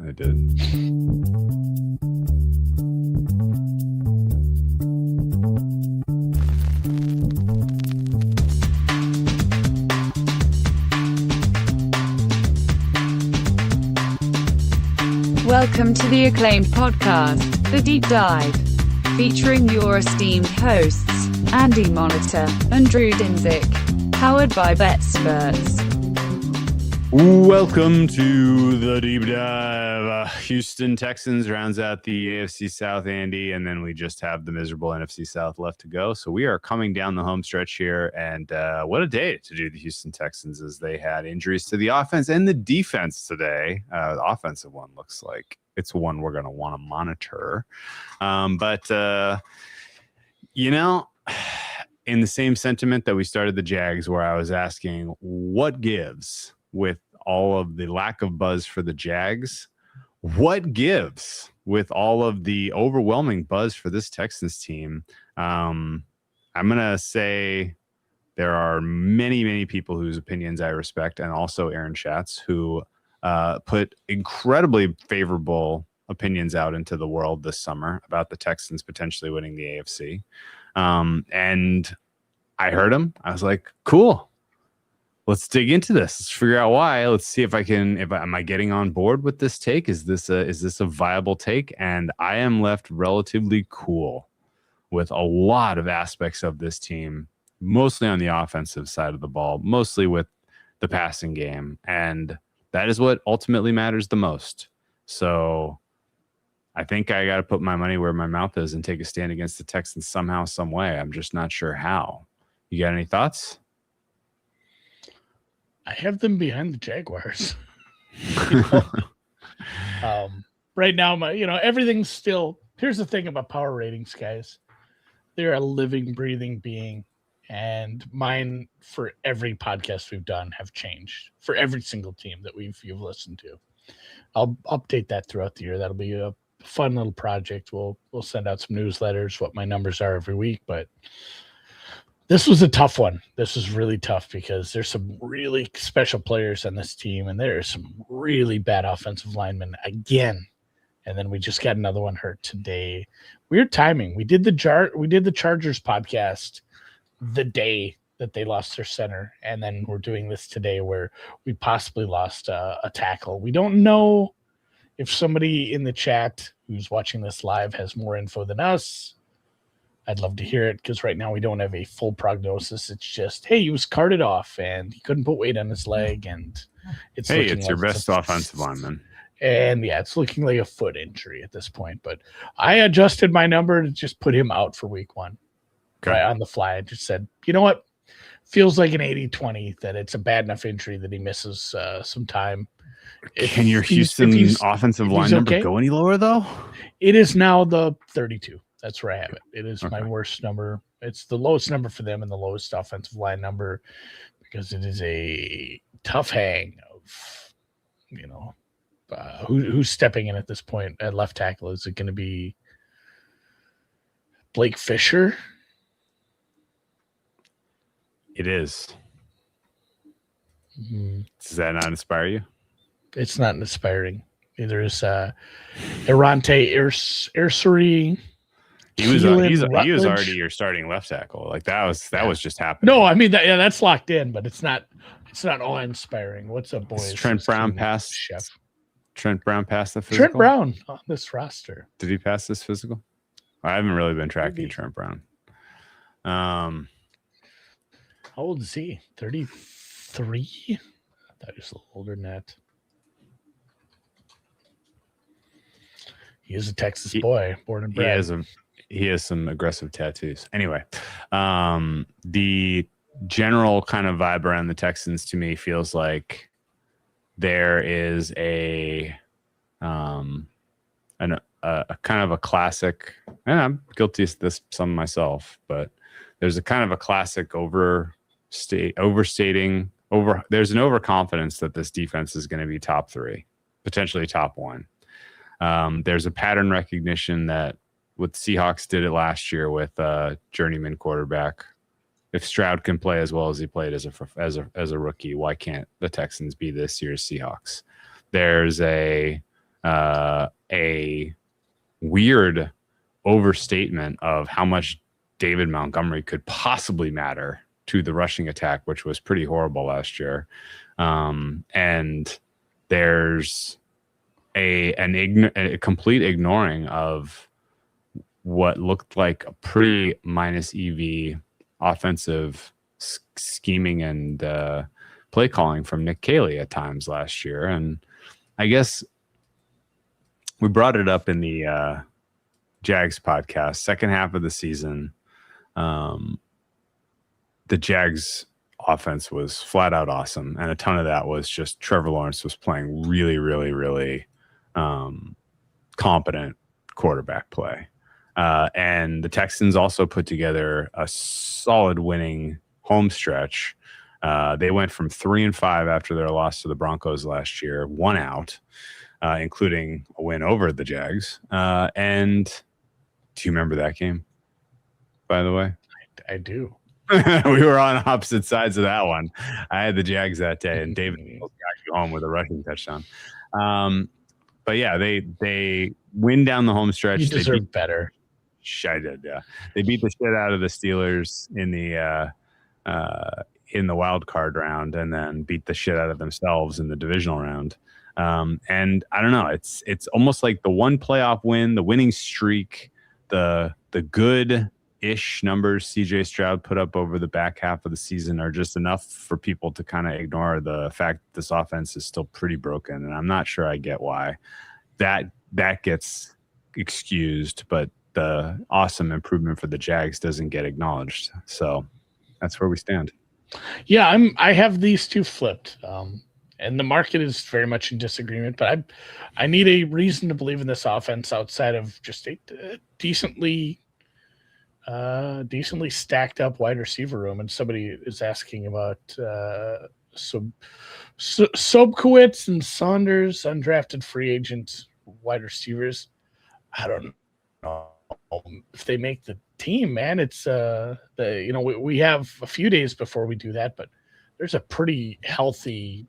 I did. Welcome to the acclaimed podcast, The Deep Dive, featuring your esteemed hosts, Andy Monitor and Drew Dinzik, powered by BetSperts. Welcome to the Deep Dive. Houston Texans rounds out the AFC South, Andy, and then we just have the miserable NFC South left to go. So we are coming down the home stretch here, and what a day to do the Houston Texans as they had injuries to the offense and the defense today. The offensive one looks like it's one we're going to want to monitor. In the same sentiment that we started the Jags, where I was asking what gives with all of the lack of buzz for the Jags, what gives with all of the overwhelming buzz for this Texans team? I'm going to say there are many, many people whose opinions I respect, and also Aaron Schatz, who put incredibly favorable opinions out into the world this summer about the Texans potentially winning the AFC. And I heard him. I was like, cool. Let's dig into this. Let's figure out why. Let's see if am I getting on board with this take? Is this a viable take? And I am left relatively cool with a lot of aspects of this team, mostly on the offensive side of the ball, mostly with the passing game. And that is what ultimately matters the most. So I think I got to put my money where my mouth is and take a stand against the Texans somehow, some way. I'm just not sure how. You got any thoughts? I have them behind the Jaguars. Right now, everything's still. Here's the thing about power ratings, guys. They're a living, breathing being, and mine for every podcast we've done have changed for every single team that you've listened to. I'll update that throughout the year. That'll be a fun little project. We'll send out some newsletters, what my numbers are every week, but. This was a tough one. This was really tough because there's some really special players on this team, and there are some really bad offensive linemen again. And then we just got another one hurt today. Weird timing. We did the Chargers podcast the day that they lost their center, and then we're doing this today where we possibly lost a tackle. We don't know if somebody in the chat who's watching this live has more info than us. I'd love to hear it because right now we don't have a full prognosis. It's just, hey, he was carted off and he couldn't put weight on his leg, and it's your best offensive lineman. And yeah, it's looking like a foot injury at this point. But I adjusted my number to just put him out for week one. Okay. Right on the fly. I just said, you know what? Feels like an 80-20 that it's a bad enough injury that he misses some time. Can your Houston offensive line number go any lower though? It is now the 32. That's where I have it. It is my worst number. It's the lowest number for them and the lowest offensive line number because it is a tough hang of, who's stepping in at this point at left tackle. Is it going to be Blake Fisher? It is. Mm-hmm. Does that not inspire you? It's not inspiring. Neither is Erante Ersuri. He was already your starting left tackle. Like that was just happening. No, I mean that's locked in, but it's not awe inspiring. What's up, boys? Trent Brown passed the physical. Trent Brown on this roster. Did he pass this physical? I haven't really been tracking Trent Brown. How old is he? 33? I thought he was a little older than that. He is a Texas boy, born and bred. He has some aggressive tattoos. Anyway, the general kind of vibe around the Texans to me feels like there is a kind of a classic, and I'm guilty of this some myself, but there's a kind of a classic overstating. There's an overconfidence that this defense is going to be top 3, potentially top 1. There's a pattern recognition that what the Seahawks did it last year with journeyman quarterback. If Stroud can play as well as he played as a rookie, why can't the Texans be this year's Seahawks? There's a a weird overstatement of how much David Montgomery could possibly matter to the rushing attack, which was pretty horrible last year. And there's a complete ignoring of what looked like a pretty minus EV offensive scheming and play calling from Nick Caley at times last year. And I guess we brought it up in the Jags podcast, second half of the season. The Jags offense was flat out awesome. And a ton of that was just Trevor Lawrence was playing really, really, really competent quarterback play. And the Texans also put together a solid winning home stretch. They went from 3-5 after their loss to the Broncos last year, one out, including a win over the Jags. And do you remember that game, by the way? I do. We were on opposite sides of that one. I had the Jags that day, and David got you home with a rushing touchdown. But yeah, they win down the home stretch. You deserve better. I did, yeah. They beat the shit out of the Steelers in the wild card round, and then beat the shit out of themselves in the divisional round. And I don't know, it's almost like the one playoff win, the winning streak, the good-ish numbers CJ Stroud put up over the back half of the season are just enough for people to kind of ignore the fact that this offense is still pretty broken. And I'm not sure I get why that gets excused, but the awesome improvement for the Jags doesn't get acknowledged. So that's where we stand. Yeah, I have these two flipped. And the market is very much in disagreement, but I need a reason to believe in this offense outside of just a decently stacked up wide receiver room. And somebody is asking about Sobkowitz and Saunders, undrafted free agent wide receivers. I don't know if they make the team, man. It's we have a few days before we do that, but there's a pretty healthy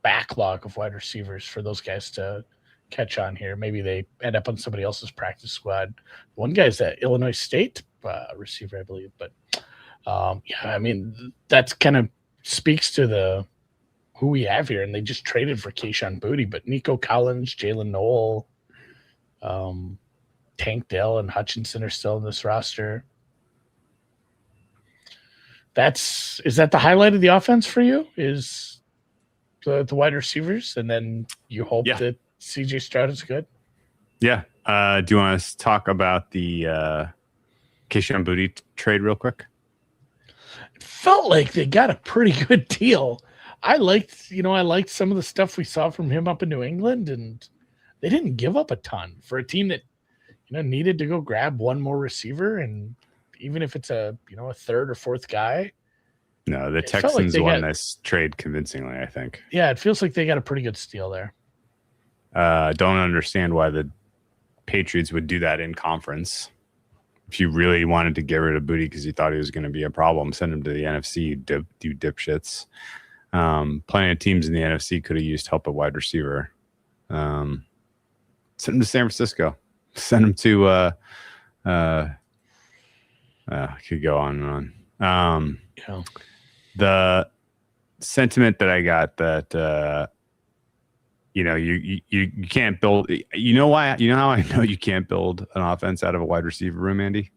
backlog of wide receivers for those guys to catch on here. Maybe they end up on somebody else's practice squad. One guy's at Illinois State receiver, I believe. But I mean, that's kind of speaks to who we have here. And they just traded for Kayshon Boutte, but Nico Collins, Jalen Noel, Tank Dell, and Hutchinson are still in this roster. Is that the highlight of the offense for you? Is the wide receivers, and then you hope that CJ Stroud is good? Yeah. Do you want to talk about the Kayshon Boutte trade real quick? It felt like they got a pretty good deal. I liked some of the stuff we saw from him up in New England, and they didn't give up a ton for a team that needed to go grab one more receiver, and even if it's a third or fourth guy. No, the Texans won this trade convincingly, I think. Yeah, it feels like they got a pretty good steal there. Don't understand why the Patriots would do that in conference. If you really wanted to get rid of Boutte because you thought he was going to be a problem, send him to the NFC, you dipshits. Plenty of teams in the NFC could have used help at wide receiver. Send him to San Francisco. Send him to could go on and on. The sentiment that I got that you can't build. You know why? You know how I know you can't build an offense out of a wide receiver room, Andy?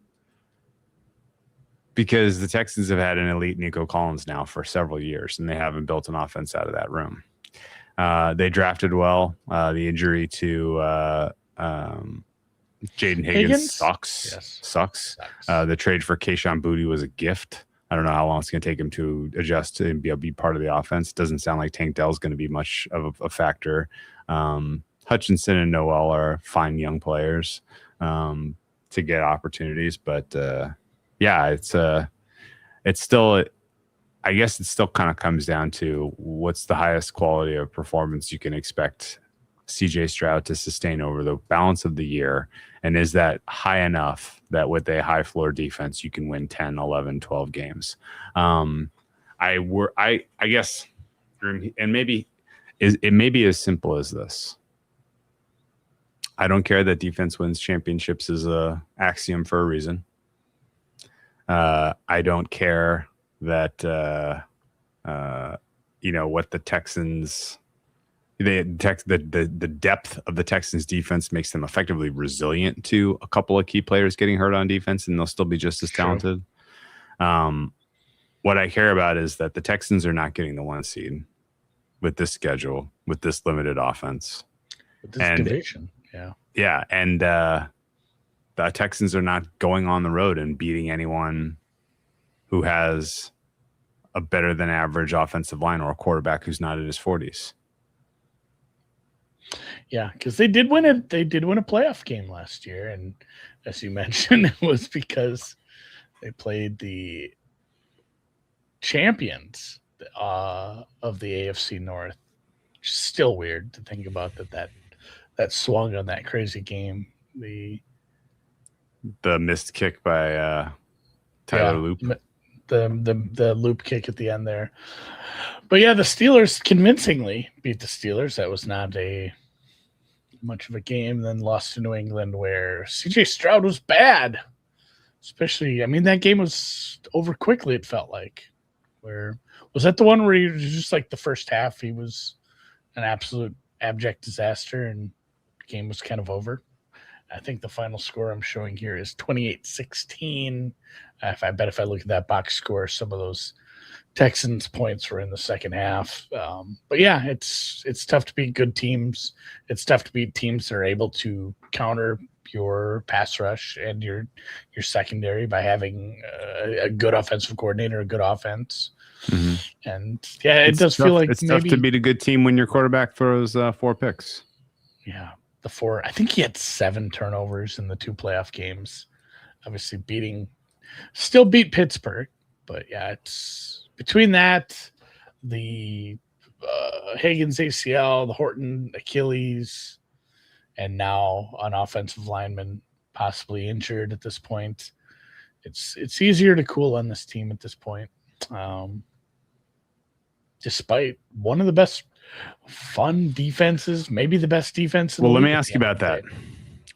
Because the Texans have had an elite Nico Collins now for several years, and they haven't built an offense out of that room. They drafted well. The injury to Jaden Higgins sucks. Yes. Sucks. The trade for Kayshon Boutte was a gift. I don't know how long it's going to take him to adjust and be part of the offense. Doesn't sound like Tank Dell is going to be much of a factor. Hutchinson and Noel are fine young players to get opportunities, but it's still. I guess it still kind of comes down to what's the highest quality of performance you can expect CJ Stroud to sustain over the balance of the year. And is that high enough that with a high floor defense, you can win 10, 11, 12 games? I guess, and maybe it may be as simple as this. I don't care that defense wins championships is a axiom for a reason. I don't care that what the Texans, the depth of the Texans defense makes them effectively resilient to a couple of key players getting hurt on defense, and they'll still be just as talented. What I care about is that the Texans are not getting the 1 seed with this schedule, with this limited offense, with this division. Yeah, and the Texans are not going on the road and beating anyone who has a better than average offensive line or a quarterback who's not in his 40s. Yeah, because they did win a playoff game last year, and as you mentioned, it was because they played the champions of the AFC North. Which is still weird to think about that swung on that crazy game. The missed kick by Tyler Loop. The loop kick at the end there. But yeah, the Steelers convincingly beat the Steelers. That was not a much of a game. Then lost to New England, where CJ Stroud was bad. Especially, I mean, that game was over quickly, it felt like. Where was that the one where he was just like the first half, he was an absolute abject disaster and the game was kind of over? I think the final score I'm showing here is 28-16. I bet if I look at that box score, some of those Texans points were in the second half. But yeah, it's tough to beat good teams. It's tough to beat teams that are able to counter your pass rush and your secondary by having a good offensive coordinator, a good offense. Mm-hmm. And yeah, it does feel like it's tough to beat a good team when your quarterback throws 4 picks. Yeah. I think he had 7 turnovers in the 2 playoff games. Obviously still beat Pittsburgh, but yeah, it's between that, the Higgins ACL, the Horton Achilles, and now an offensive lineman possibly injured at this point. It's easier to cool on this team at this point. Despite one of the best fun defenses, maybe the best defense. Well, let me ask you about that.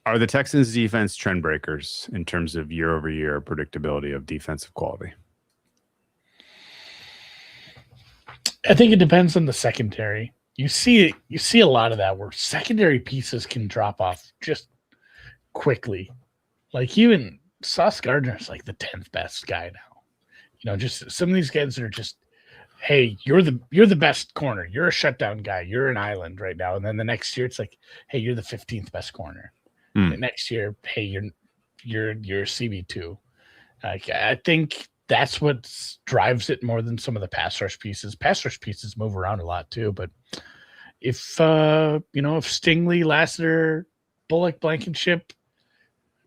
Are the Texans defense trend breakers in terms of year over year predictability of defensive quality? I think it depends on the secondary. You see a lot of that where secondary pieces can drop off just quickly. Like even Sauce Gardner's like the 10th best guy now. Just some of these guys that are just, hey, you're the best corner. You're a shutdown guy. You're an island right now. And then the next year it's like, hey, you're the 15th best corner. The next year, hey, you're CB2. I think that's what drives it more than some of the pass rush pieces. Pass rush pieces move around a lot too. But if Stingley, Lassiter, Bullock, Blankenship,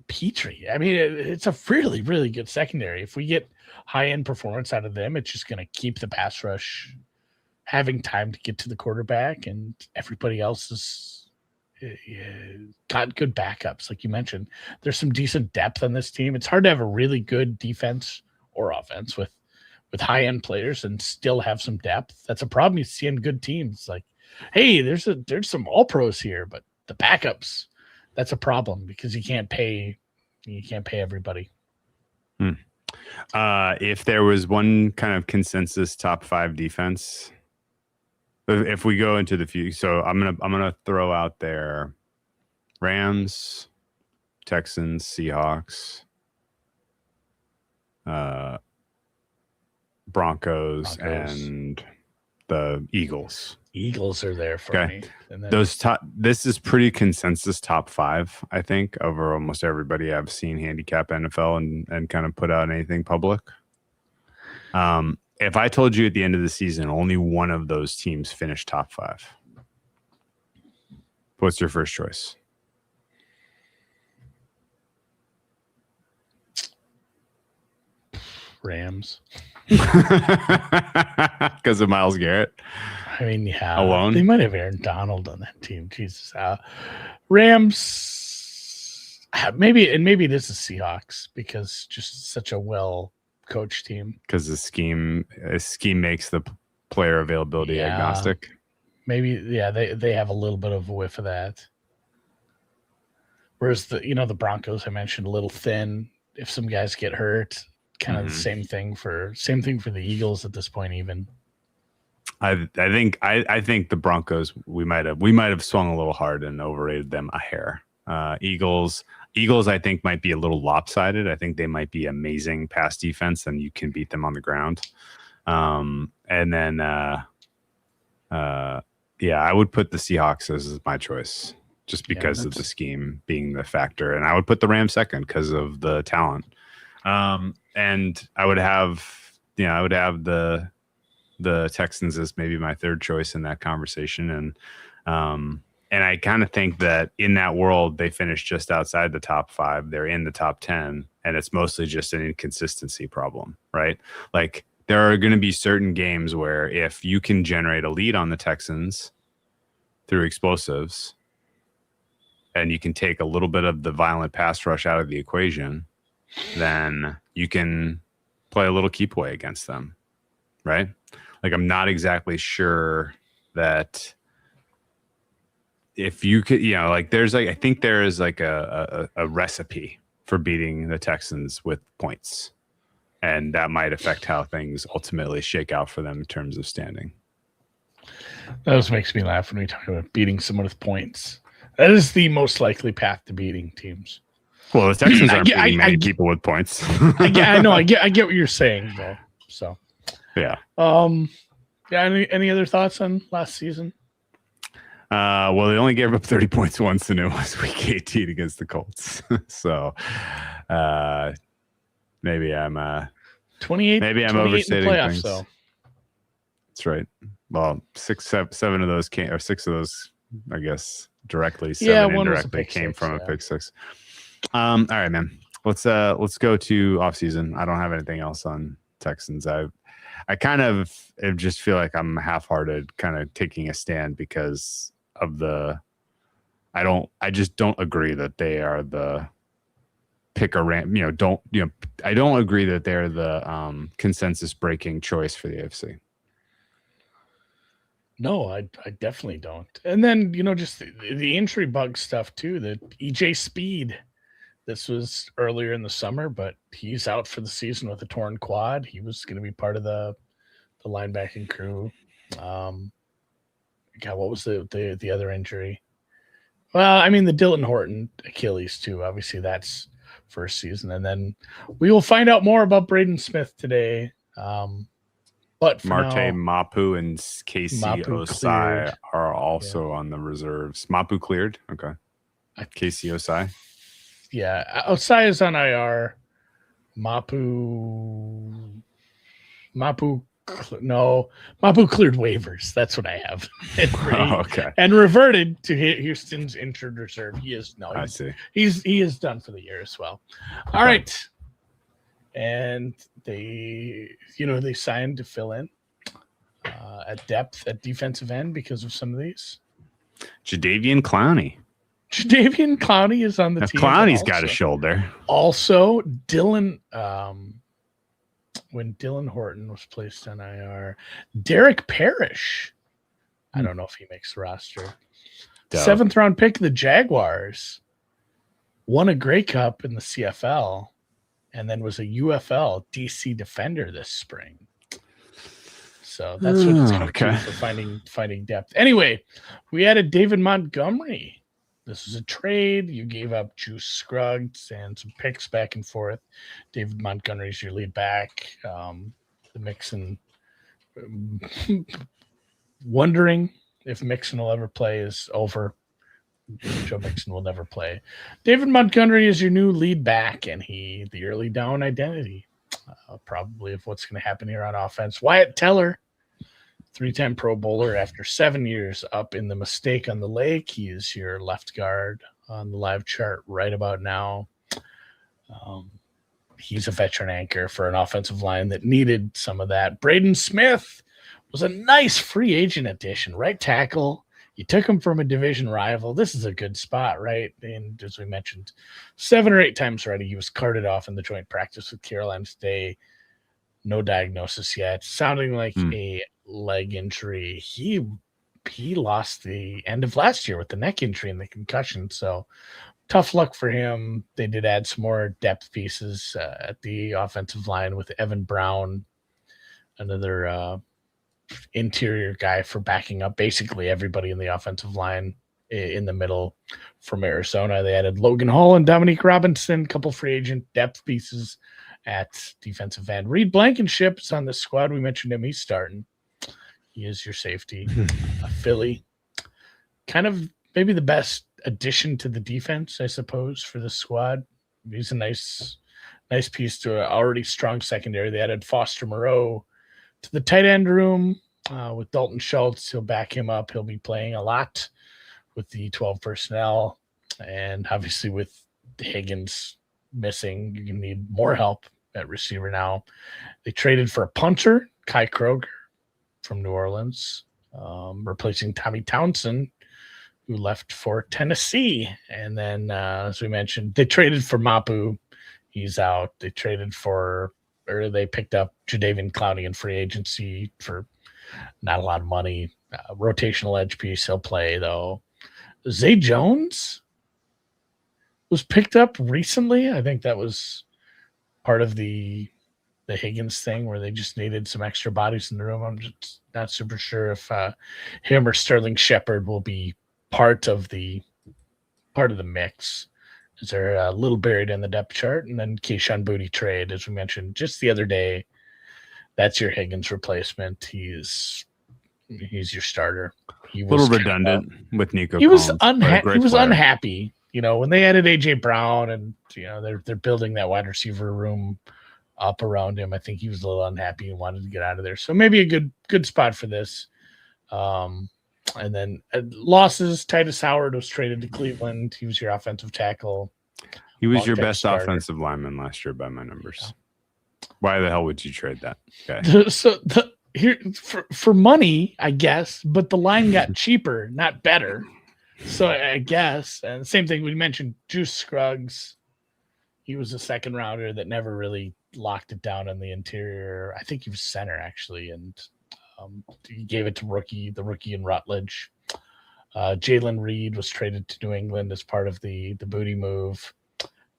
Petrie, I mean, it's a really, really good secondary. If we get high-end performance out of them, it's just going to keep the pass rush having time to get to the quarterback, and everybody else is got good backups. Like you mentioned, there's some decent depth on this team. It's hard to have a really good defense or offense with high-end players and still have some depth. That's a problem you see in good teams. Like, hey, there's some all-pros here, but the backups, that's a problem because you can't pay everybody. If there was one kind of consensus top 5 defense, if we go into the future, so I'm gonna throw out there Rams, Texans, Seahawks, Broncos, and the Eagles. Eagles are there for me. And then, this is pretty consensus top 5, I think, over almost everybody I've seen handicap NFL and kind of put out anything public. If I told you at the end of the season only one of those teams finished top 5, what's your first choice? Rams. Because of Myles Garrett? I mean, yeah. Alone? They might have Aaron Donald on that team. Jesus. Rams, maybe it is the Seahawks because just such a well-coached team. Because the scheme makes the player availability agnostic. Maybe, yeah, they have a little bit of a whiff of that. Whereas the Broncos I mentioned a little thin. If some guys get hurt, kind of the same thing for the Eagles at this point. Even I think the Broncos we might have swung a little hard and overrated them a hair. Eagles I think might be a little lopsided. I think they might be amazing pass defense and you can beat them on the ground. And then I would put the Seahawks as my choice just because of the scheme being the factor, and I would put the Rams second because of the talent. And I would have the Texans as maybe my third choice in that conversation. And I kind of think that in that world, they finished just outside the top 5. They're in the top 10, and it's mostly just an inconsistency problem, right? Like there are going to be certain games where if you can generate a lead on the Texans through explosives and you can take a little bit of the violent pass rush out of the equation, then you can play a little keep away against them, right? Like I'm not exactly sure that if you could, I think there is like a recipe for beating the Texans with points, and that might affect how things ultimately shake out for them in terms of standing. That just makes me laugh when we talk about beating someone with points. That is the most likely path to beating teams. Well, the Texans aren't beating many people with points. I know. I get what you're saying, though. So, yeah. Any other thoughts on last season? Well, they only gave up 30 points once, and it was week 18 against the Colts. So, maybe I'm 28. Maybe I'm overstating playoffs, things. though. That's right. Well, 6 of those, I guess, directly. 7 indirectly came from a pick six. All right, man. Let's go to offseason. I don't have anything else on Texans. I kind of just feel like I'm half-hearted, kind of taking a stand because of I just don't agree that they are the pick a ram. I don't agree that they're the consensus breaking choice for the AFC. No, I definitely don't. And then, just the injury bug stuff too, the EJ Speed. This was earlier in the summer, but he's out for the season with a torn quad. He was going to be part of the linebacking crew. What was the other injury? Well, I mean, the Dylan Horton Achilles too. Obviously, that's first season. And then we will find out more about Braden Smith today. But Marte Mapu and Casey Osai cleared. are also on the reserves. Mapu cleared? Okay. Casey Osai? Yeah. Osai is on IR. Mapu cleared waivers. That's what I have. Okay. And reverted to Houston's injured reserve. I see. He is done for the year as well. All right. And they signed to fill in at depth at defensive end because of some of these. Jadeveon Clowney. Jadeveon Clowney is on the team. Clowney's got a shoulder. Also, Dylan, when Dylan Horton was placed on IR, Derek Parrish. I don't know if he makes the roster. Dope. 7th round pick of the Jaguars. Won a Grey Cup in the CFL. And then was a UFL DC defender this spring. So that's what it's going to be for finding depth. Anyway, we added David Montgomery. This was a trade. You gave up Juice Scruggs and some picks back and forth. David Montgomery's your lead back. The Mixon, wondering if Mixon will ever play is over. Joe Mixon will never play. David Montgomery is your new lead back, and the early down identity, probably of what's going to happen here on offense. Wyatt Teller, 3-time Pro Bowler after 7 years up in the Mistake on the Lake. He is your left guard on the live chart right about now. He's a veteran anchor for an offensive line that needed some of that. Braden Smith was a nice free agent addition, right tackle. You took him from a division rival. This is a good spot, right? And as we mentioned, 7 or 8 times already, he was carted off in the joint practice with Carolina today. No diagnosis yet. Sounding like a leg injury. He lost the end of last year with the neck injury and the concussion. So tough luck for him. They did add some more depth pieces at the offensive line with Evan Brown, another interior guy for backing up basically everybody in the offensive line in the middle from Arizona. They added Logan Hall and Dominique Robinson, a couple free agent depth pieces at defensive end. Reed Blankenship is on the squad. We mentioned him. He's starting. He is your safety. Philly, kind of maybe the best addition to the defense, I suppose, for the squad. He's a nice piece to an already strong secondary. They added Foster Moreau to the tight end room with Dalton Schultz. He'll back him up. He'll be playing a lot with the 12 personnel. And obviously with Higgins missing, you need more help at receiver now. They traded for a punter, Kai Kroger from New Orleans, replacing Tommy Townsend, who left for Tennessee. And then, as we mentioned, they traded for Mapu. He's out. They picked up Jadeveon Clowney in free agency for not a lot of money. Rotational edge piece. He'll play, though. Zay Jones was picked up recently. I think that was part of the Higgins thing where they just needed some extra bodies in the room. I'm just not super sure if him or Sterling Shepard will be part of the mix. Is there a little buried in the depth chart? And then Kayshon Boutte trade, as we mentioned just the other day. That's your Higgins replacement. He's your starter. He was a little redundant with Nico. He was Collins, he was unhappy. When they added AJ Brown and they're building that wide receiver room up around him. I think he was a little unhappy and wanted to get out of there. So maybe a good spot for this. And then losses. Tytus Howard was traded to Cleveland. He was your offensive tackle. He was your best offensive lineman last year by my numbers. Yeah. Why the hell would you trade that guy? Here for money, I guess, but the line got cheaper, not better. So I guess, and same thing we mentioned, Juice Scruggs. He was a second rounder that never really locked it down in the interior. I think he was center actually, and he gave it to the rookie in Rutledge. Jalen Reed was traded to New England as part of the Boutte move.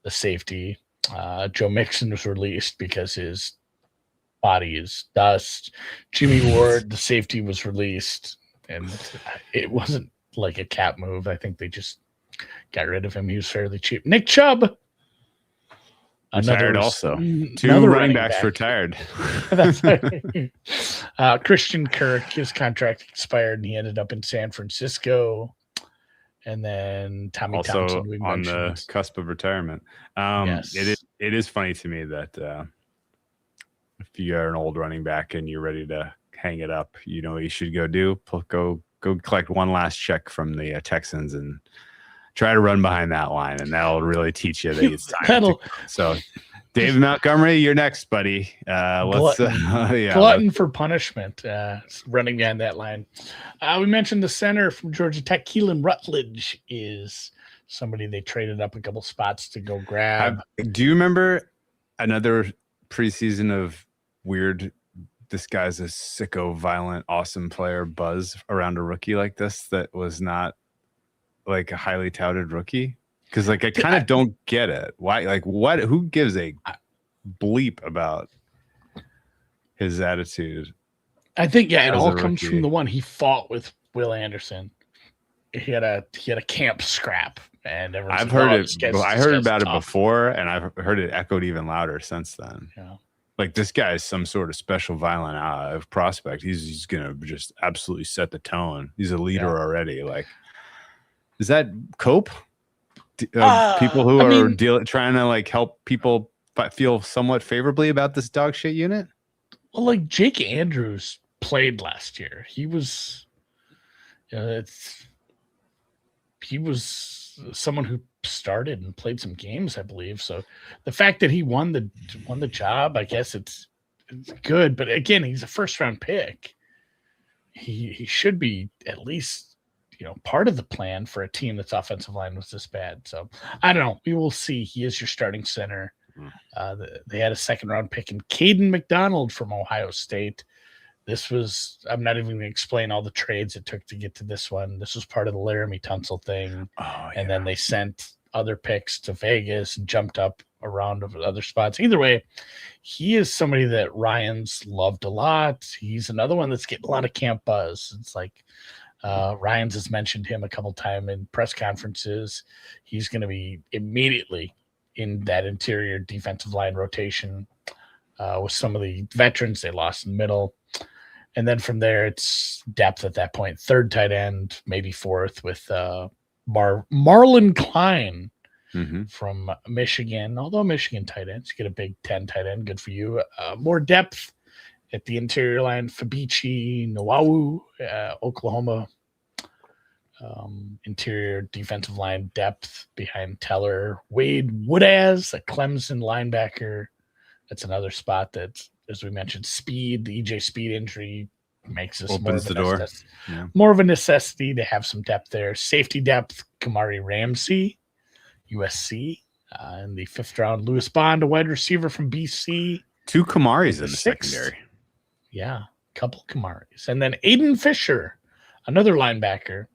The safety, Joe Mixon was released because his body is dust. Jimmy Ward, the safety, was released, and it wasn't like a cap move. I think they just got rid of him. He was fairly cheap. Nick Chubb, retired also. Two running backs retired. That's right. Christian Kirk, his contract expired, and he ended up in San Francisco. And then Tommy also Thompson, we on mentioned. The cusp of retirement. Yes. It is funny to me that if you are an old running back and you're ready to hang it up, what you should go do? Go collect one last check from the Texans and try to run behind that line, and that'll really teach you that it's time. So, David Montgomery, you're next, buddy. Glutton for punishment, running behind that line. We mentioned the center from Georgia Tech, Keelan Rutledge, is somebody they traded up a couple spots to go grab. Do you remember another preseason of weird, this guy's a sicko, violent, awesome player buzz around a rookie like this that was not like a highly touted rookie? Because I kind of don't get it. Why? What? Who gives a bleep about his attitude? I think it all comes from the one he fought with Will Anderson. He had a camp scrap, and I've heard it. I heard about it before, and I've heard it echoed even louder since then. Yeah. Like this guy is some sort of special violent prospect. He's gonna just absolutely set the tone. He's a leader already. Is that Cope? People who are trying to help people feel somewhat favorably about this dog shit unit? Well, Jake Andrews played last year. He was, he was someone who started and played some games, I believe. So the fact that he won the job, I guess it's good. But again, he's a first round pick. He should be at least part of the plan for a team that's offensive line was this bad. So I don't know. We will see. He is your starting center. They had a second round pick in Caden McDonald from Ohio State. I'm not even going to explain all the trades it took to get to this one. This was part of the Laramie Tunsil thing. And then they sent other picks to Vegas, jumped up around of other spots. Either way, he is somebody that Ryans loved a lot. He's another one that's getting a lot of camp buzz. It's like Ryans has mentioned him a couple times in press conferences. He's going to be immediately in that interior defensive line rotation with some of the veterans they lost in the middle. And then from there, it's depth at that point. Third tight end, maybe fourth with Marlon Klein from Michigan. Although Michigan tight ends, you get a Big Ten tight end. Good for you. More depth at the interior line. Fabici, Nowawu, Oklahoma. Interior defensive line depth behind Teller. Wade Woodaz, a Clemson linebacker. That's another spot that, as we mentioned, speed. The EJ Speed injury makes this opens the door. More of a necessity to have some depth there. Safety depth, Kamari Ramsey, USC. In the 5th round, Lewis Bond, a wide receiver from BC. 2 Kamaris in the secondary. Yeah, a couple Kamaris. And then Aiden Fisher, another linebacker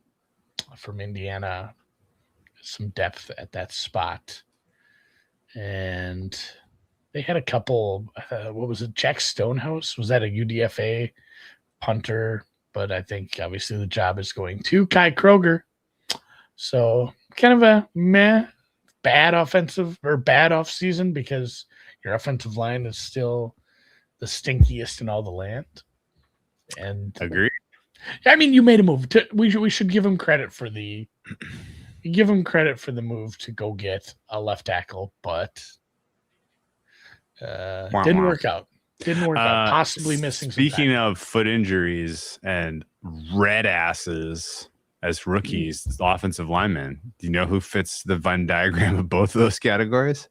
from Indiana. Some depth at that spot. And they had a couple, what was it? Jack Stonehouse? Was that a UDFA punter? But I think obviously the job is going to Kai Kroger. So kind of a bad off season because your offensive line is still the stinkiest in all the land. And agree. I mean, you made a move. We should give him credit for the move to go get a left tackle, but didn't work out. Possibly missing. Speaking of foot injuries and red asses as rookies, offensive linemen, do you know who fits the Venn diagram of both of those categories?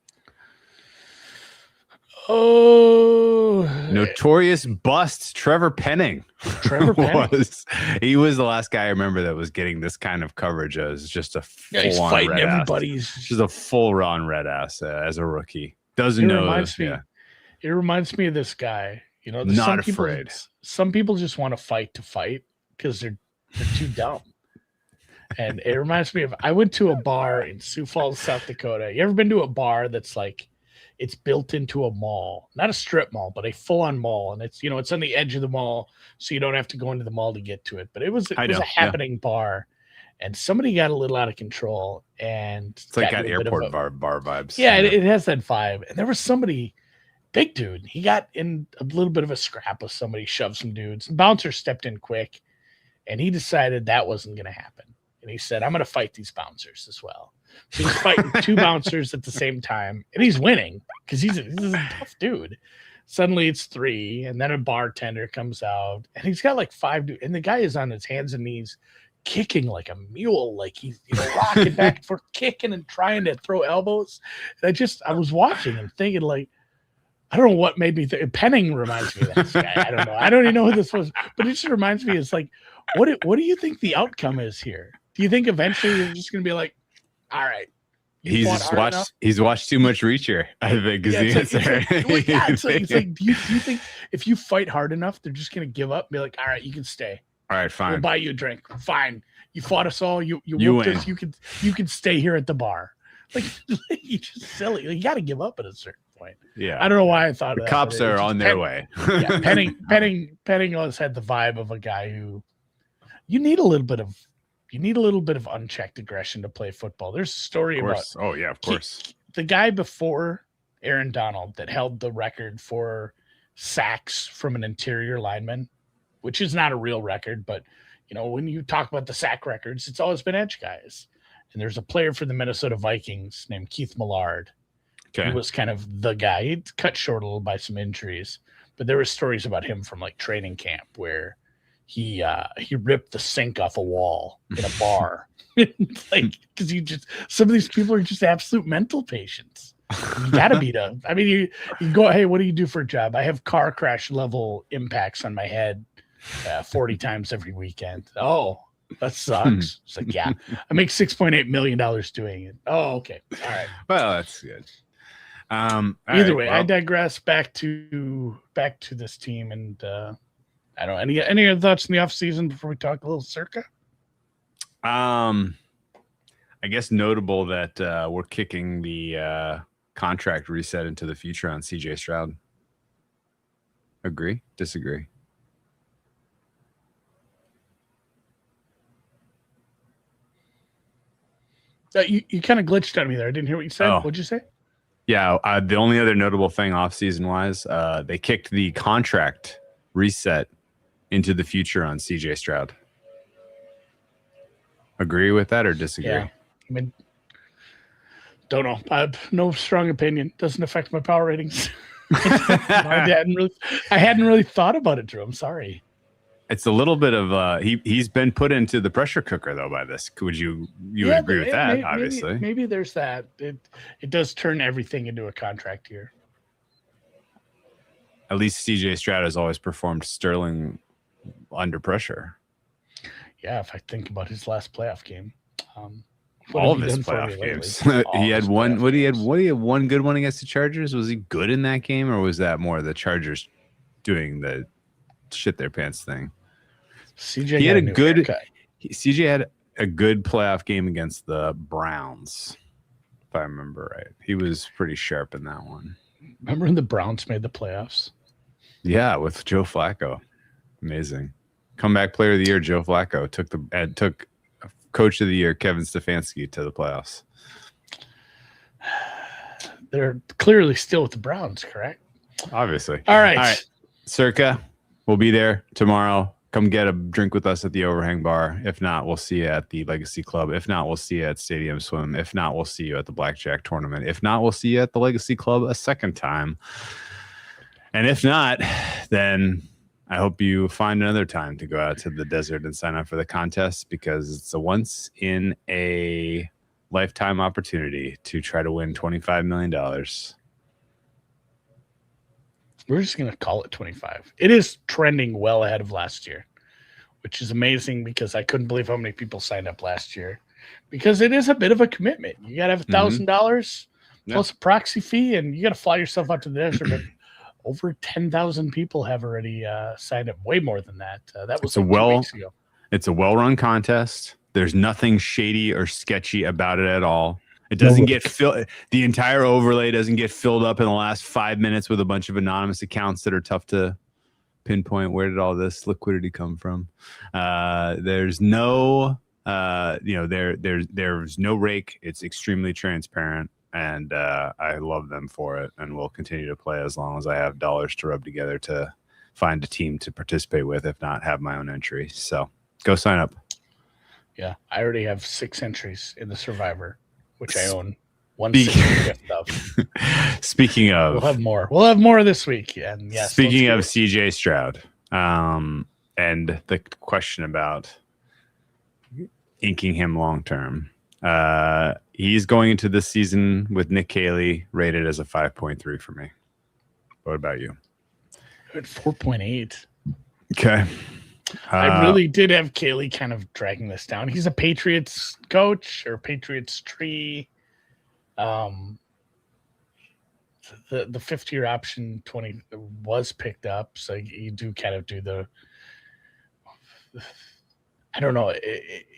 Oh, notorious bust Trevor Penning. He was the last guy I remember that was getting this kind of coverage as just a he's full-on fighting red everybody. Ass. Just a full-on red ass as a rookie. Doesn't know. It reminds me of this guy. You know, not afraid. Some people just want to fight because they're too dumb. And it reminds me of, I went to a bar in Sioux Falls, South Dakota. You ever been to a bar that's like, it's built into a mall, not a strip mall, but a full-on mall. And it's, it's on the edge of the mall, so you don't have to go into the mall to get to it. But it was a happening bar, and somebody got a little out of control. And it's like got airport bar vibes. Yeah, it has that vibe. And there was somebody, big dude, he got in a little bit of a scrap with somebody, shoved some dudes. Bouncer stepped in quick, and he decided that wasn't going to happen. And he said, I'm going to fight these bouncers as well. So he's fighting 2 bouncers at the same time, and he's winning because he's a tough dude. Suddenly it's 3, and then a bartender comes out, and he's got like 5 dudes, and the guy is on his hands and knees kicking like a mule, like he's rocking back and forth, kicking and trying to throw elbows. And I was watching and thinking, like, I don't know what made me think. Penning reminds me of this guy. I don't know. I don't even know who this was, but it just reminds me. It's like, what do you think the outcome is here? Do you think eventually you're just going to be like, all right? He's watched too much Reacher, I think, is the answer. It's like, do you think if you fight hard enough, they're just going to give up and be like, all right, you can stay. All right, fine. We'll buy you a drink. Fine. You fought us all. You whooped us. You can stay here at the bar. Like, you're just silly. You got to give up at a certain point. Yeah. I don't know why I thought of that. Cops are on their way. Yeah, Penning always had the vibe of a guy who you need a little bit of unchecked aggression to play football. There's a story about. Oh yeah, of course. The guy before Aaron Donald that held the record for sacks from an interior lineman, which is not a real record, but when you talk about the sack records, it's always been edge guys. And there's a player for the Minnesota Vikings named Keith Millard. Okay. He was kind of the guy. He'd cut short a little by some injuries, but there were stories about him from like training camp where he ripped the sink off a wall in a bar. Like, because some of these people are just absolute mental patients. You gotta beat up. I mean, you go, hey, what do you do for a job? I have car crash level impacts on my head 40 times every weekend. Oh, that sucks. It's like, yeah, I make $6.8 million doing it. Oh, okay. All right. Well, that's good. Either way, I digress. Back to this team, and I don't know, any other thoughts in the offseason before we talk a little circa? I I guess notable that we're kicking the contract reset into the future on CJ Stroud. Agree? Disagree? You kind of glitched on me there. I didn't hear what you said. Oh. What'd you say? Yeah, the only other notable thing off-season wise, they kicked the contract reset into the future on CJ Stroud. Agree with that or disagree? Yeah, I mean, don't know. I have no strong opinion. Doesn't affect my power ratings. I hadn't really thought about it, Drew. I'm sorry. It's a little bit of he's been put into the pressure cooker though by this. Would you would agree with that? Obviously, maybe there's that. It does turn everything into a contract here. At least CJ Stroud has always performed sterling under pressure. Yeah, if I think about his last playoff game, all of his playoff games. He had one. What he had one good one against the Chargers. Was he good in that game, or was that more the Chargers doing the shit their pants thing? CJ he had a good haircut. CJ had a good playoff game against the Browns, if I remember right. He was pretty sharp in that one. Remember when the Browns made the playoffs? Yeah, with Joe Flacco. Amazing. Comeback player of the year, Joe Flacco took coach of the year, Kevin Stefanski, to the playoffs. They're clearly still with the Browns, correct? Obviously. All right. Circa, we'll be there tomorrow. Come get a drink with us at the Overhang Bar. If not, we'll see you at the Legacy Club. If not, we'll see you at Stadium Swim. If not, we'll see you at the Blackjack Tournament. If not, we'll see you at the Legacy Club a second time. And if not, then I hope you find another time to go out to the desert and sign up for the contest, because it's a once in a lifetime opportunity to try to win $25 million. We're just going to call it 25. It is trending well ahead of last year, which is amazing because I couldn't believe how many people signed up last year, because it is a bit of a commitment. You got to have $1,000 plus a proxy fee, and you got to fly yourself out to the desert. But over 10,000 people have already signed up. Way more than that. That was 2 weeks ago. It's a well-run contest. There's nothing shady or sketchy about it at all. It doesn't get filled. The entire overlay doesn't get filled up in the last 5 minutes with a bunch of anonymous accounts that are tough to pinpoint. Where did all this liquidity come from? There's no, there's no rake. It's extremely transparent, and I love them for it, and will continue to play as long as I have dollars to rub together to find a team to participate with. If not, have my own entry. So go sign up. Yeah, I already have 6 entries in the Survivor, which I own 1/6 of. Speaking of, we'll have more. We'll have more this week. And yes, speaking of CJ Stroud, and the question about inking him long term, he's going into this season with Nick Caley rated as a 5.3 for me. What about you? At 4.8. Okay. I really did have Caley kind of dragging this down. He's a Patriots coach or Patriots tree. The 5th-year option 20 was picked up, so you do kind of do the. I don't know.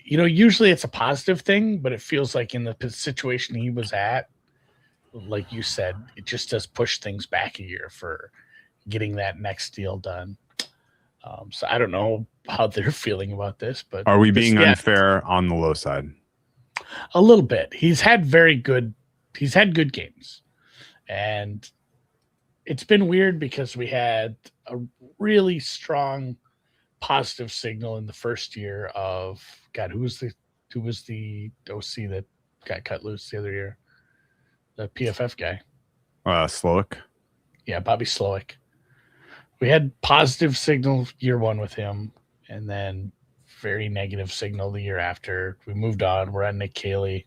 Usually it's a positive thing, but it feels like in the situation he was at, like you said, it just does push things back a year for getting that next deal done. So I don't know how they're feeling about this, but are we being unfair on the low side? A little bit. He's had good games, and it's been weird because we had a really strong positive signal in the first year of who was the OC that got cut loose the other year? The PFF guy. Slowick. Yeah, Bobby Slowick. We had positive signal year 1 with him, and then very negative signal the year after. We moved on. We're on Nick Caley.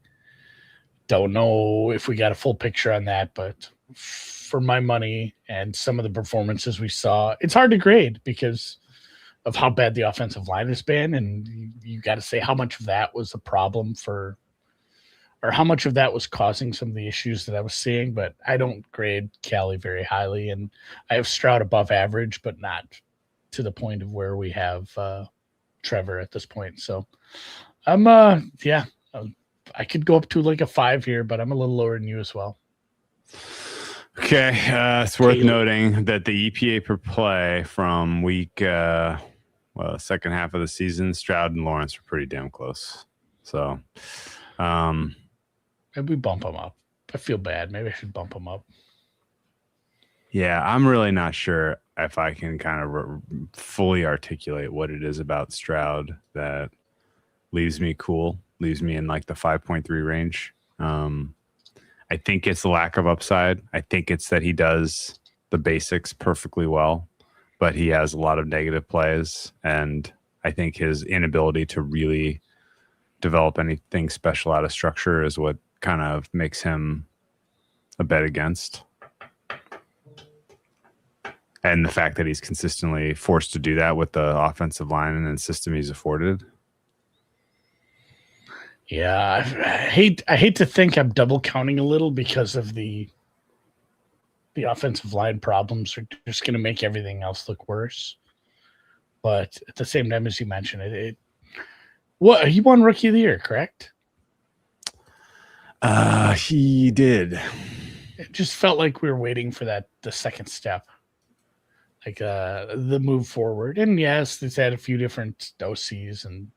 Don't know if we got a full picture on that, but for my money and some of the performances we saw, it's hard to grade because of how bad the offensive line has been, and you got to say how much of that was a problem or how much of that was causing some of the issues that I was seeing. But I don't grade Caley very highly, and I have Stroud above average, but not to the point of where we have Trevor at this point. So I'm I could go up to like a 5 here, but I'm a little lower than you as well. Okay, it's worth noting that the EPA per play from second half of the season, Stroud and Lawrence were pretty damn close. So, maybe we bump them up. I feel bad. Maybe I should bump them up. Yeah, I'm really not sure if I can kind of fully articulate what it is about Stroud that leaves me in like the 5.3 range. I think it's the lack of upside. I think it's that he does the basics perfectly well, but he has a lot of negative plays. And I think his inability to really develop anything special out of structure is what kind of makes him a bet against. And the fact that he's consistently forced to do that with the offensive line and system he's afforded. Yeah, I hate to think I'm double counting a little because of the offensive line problems are just going to make everything else look worse. But at the same time, as you mentioned, he won Rookie of the Year, correct? He did. It just felt like we were waiting for the second step, like the move forward. And yes, they've had a few different OCs and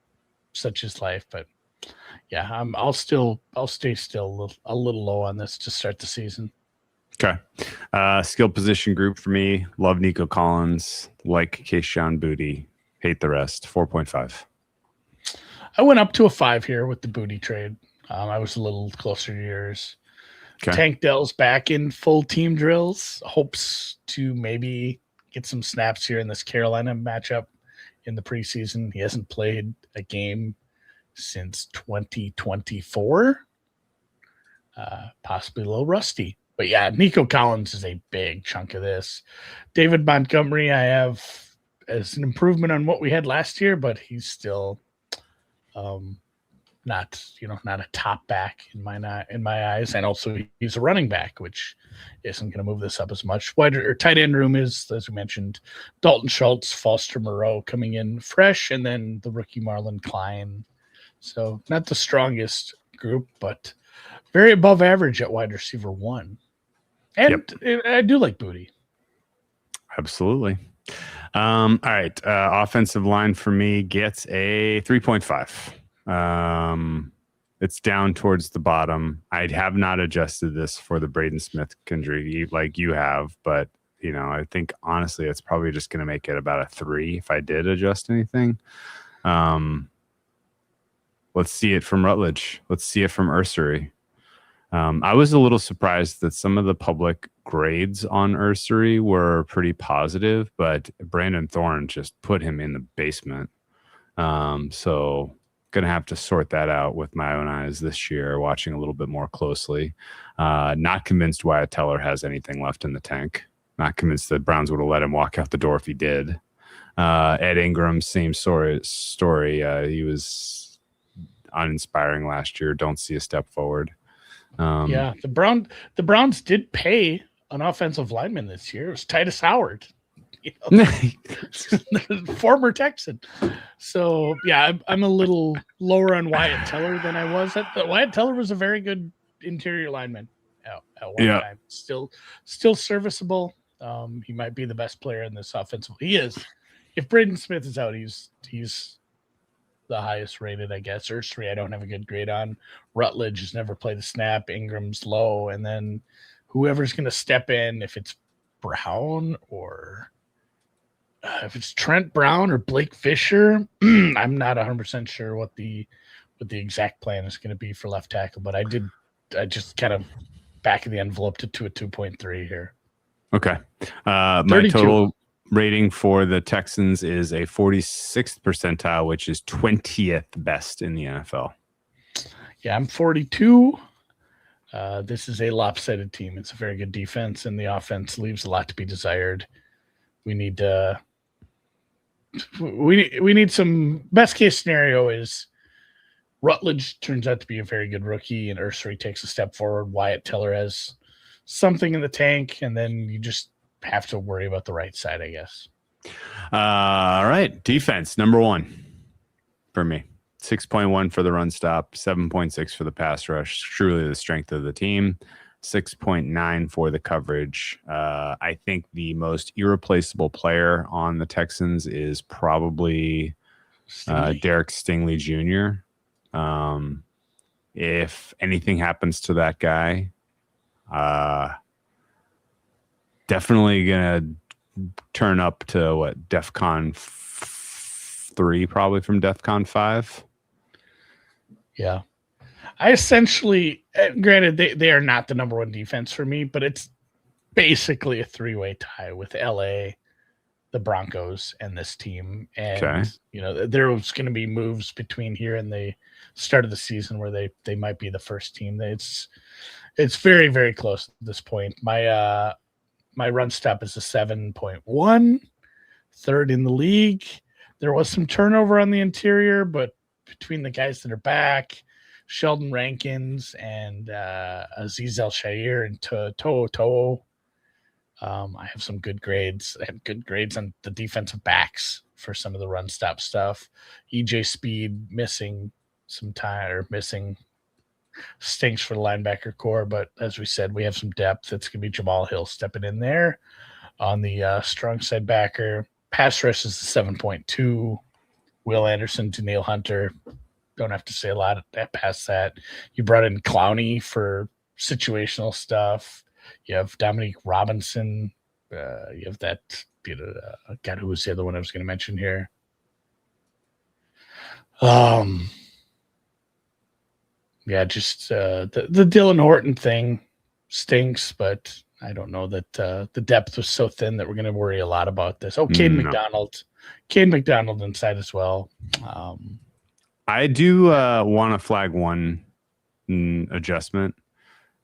such is life, but. Yeah, I'll stay still a little low on this to start the season. Okay. Skill position group for me. Love Nico Collins. Like Kayshon Boutte. Hate the rest. 4.5. I went up to a 5 here with the Boutte trade. I was a little closer to yours. Okay. Tank Dell's back in full team drills. Hopes to maybe get some snaps here in this Carolina matchup in the preseason. He hasn't played a game since 2024, possibly a little rusty. But yeah, Nico Collins is a big chunk of this. David Montgomery, I have as an improvement on what we had last year, but he's still not a top back in my eyes. And also he's a running back, which isn't going to move this up as much. Tight end room is, as we mentioned, Dalton Schultz, Foster Moreau coming in fresh, and then the rookie Marlon Klein. So not the strongest group, but very above average at wide receiver 1. And I do like Boutte. Absolutely. All right. Offensive line for me gets a 3.5. It's down towards the bottom. I have not adjusted this for the Braden Smith injury like you have, but I think honestly, it's probably just going to make it about a 3 if I did adjust anything. Let's see it from Rutledge. Let's see it from Ursery. I was a little surprised that some of the public grades on Ursery were pretty positive, but Brandon Thorne just put him in the basement. So going to have to sort that out with my own eyes this year, watching a little bit more closely. Not convinced Wyatt Teller has anything left in the tank. Not convinced that Browns would have let him walk out the door if he did. Ed Ingram, same story. He was uninspiring last year. Don't see a step forward. The Browns did pay an offensive lineman this year. It was Tytus Howard, former Texan. So yeah, I'm a little lower on Wyatt Teller than I was. Wyatt Teller was a very good interior lineman at one time. Still serviceable. He might be the best player in this offensive. He is. If Braden Smith is out, he's the highest rated, I guess. Ursery, I don't have a good grade on. Rutledge has never played a snap. Ingram's low. And then whoever's going to step in, if it's Brown or if it's Trent Brown or Blake Fisher, I'm not 100% sure what the exact plan is going to be for left tackle, but I just kind of back of the envelope to a 2.3 here. Okay. My total rating for the Texans is a 46th percentile, which is 20th best in the NFL. Yeah, I'm 42. This is a lopsided team. It's a very good defense, and the offense leaves a lot to be desired. We need some best case scenario is Rutledge turns out to be a very good rookie, and Ursery takes a step forward. Wyatt Teller has something in the tank, and then you just have to worry about the right side, I guess. All right. Defense, number 1 for me. 6.1 for the run stop, 7.6 for the pass rush. Truly the strength of the team. 6.9 for the coverage. I think the most irreplaceable player on the Texans is probably Derek Stingley Jr. If anything happens to that guy, definitely gonna turn up to what, DEFCON 3, probably from DEFCON 5. Yeah. I essentially, granted, they are not the number one defense for me, but it's basically a three-way tie with LA, the Broncos, and this team. And, there's going to be moves between here and the start of the season where they might be the first team. It's very, very close at this point. My run stop is a 7.1, third in the league. There was some turnover on the interior, but between the guys that are back, Sheldon Rankins and Aziz El-Shair and To'o. I have some good grades. I have good grades on the defensive backs for some of the run stop stuff. EJ Speed missing some time, or missing stinks for the linebacker core, but as we said, we have some depth. It's going to be Jamal Hill stepping in there on the strong side backer. Pass rush is a 7.2. Will Anderson, Daniil Hunter. Don't have to say a lot past that. You brought in Clowney for situational stuff. You have Dominique Robinson. You have that, God, who was the other one I was going to mention here? Yeah, just the Dylan Horton thing stinks, but I don't know that the depth was so thin that we're going to worry a lot about this. Oh, Caden McDonald. Caden McDonald inside as well. I do want to flag one adjustment